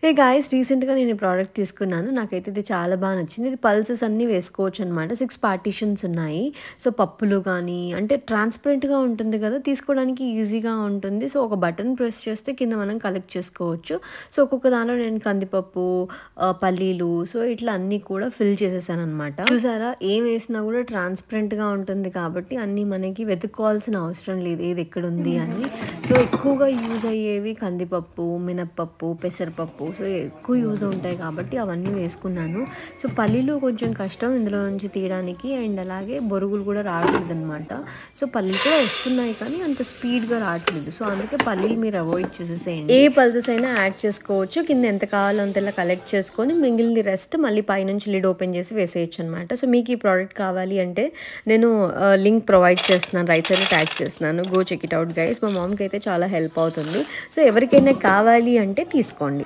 Hey guys రీసెంట్‌గా నేను ఈ ప్రోడక్ట్ తీసుకున్నాను. నాకైతే ఇది చాలా బాగా నచ్చింది. ఇది పల్సెస్ అన్నీ వేసుకోవచ్చనమాట. 6 పార్టిషన్స్ ఉన్నాయి. సో, పప్పులు గానీ అంటే ట్రాన్స్‌పరెంట్‌గా ఉంటుంది కదా! తీసుకోవడానికి ఈజీగా ఉంటుంది. సో, ఒక బటన్ ప్రెస్ చేస్తే కింద మనం కలెక్ట్ చేసుకోవచ్చు. సో, ఒక్కొక్క దానిలో నేను కందిపప్పు, పల్లీలు సో, ఇట్లా అన్నీ కూడా ఫిల్ చేసేసాననమాట. చూసారా? ఏం వేసినా కూడా ట్రాన్స్‌పరెంట్‌గా ఉంటుంది కాబట్టి అన్నీ మనకి వెతుక్కోవాల్సిన అవసరం లేదు ఏది ఎక్కడుంది అని. సో, ఎక్కువగా యూజ్ అయ్యేవి కందిపప్పు, మినప్పప్పు, పెసరపప్పు సో, ఎక్కువ యూజ్ ఉంటాయి కాబట్టి అవన్నీ వేసుకున్నాను. సో, పల్లీలు కొంచెం కష్టం ఇందులో నుంచి తీయడానికి అండ్ అలాగే బొరుగులు కూడా రావట్లేదనమాట. సో, పల్లీలు కూడా వస్తున్నాయి కానీ అంత స్పీడ్‌గా రావట్లేదు. సో, అందుకే పల్లీలు మీరు అవాయిడ్ చేసేసేయండి. ఏ పల్సెస్ అయినా యాడ్ చేసుకోవచ్చు. కింద ఎంత కావాలో అంతలా కలెక్ట్ చేసుకొని మిగిలింది రెస్ట్ మళ్ళీ పైనుంచి లిడ్ ఓపెన్ చేసి వేసేయచ్చు అనమాట. సో, మీకు ఈ ప్రోడక్ట్ కావాలి అంటే నేను లింక్ ప్రొవైడ్ చేస్తున్నాను. రైట్ సైడ్‌లో ట్యాగ్ చేస్తున్నాను. Go check it out guys. మా మామ్‌కి అయితే చాలా హెల్ప్ అవుతుంది. సో, ఎవరికైనా కావాలి అంటే తీసుకోండి.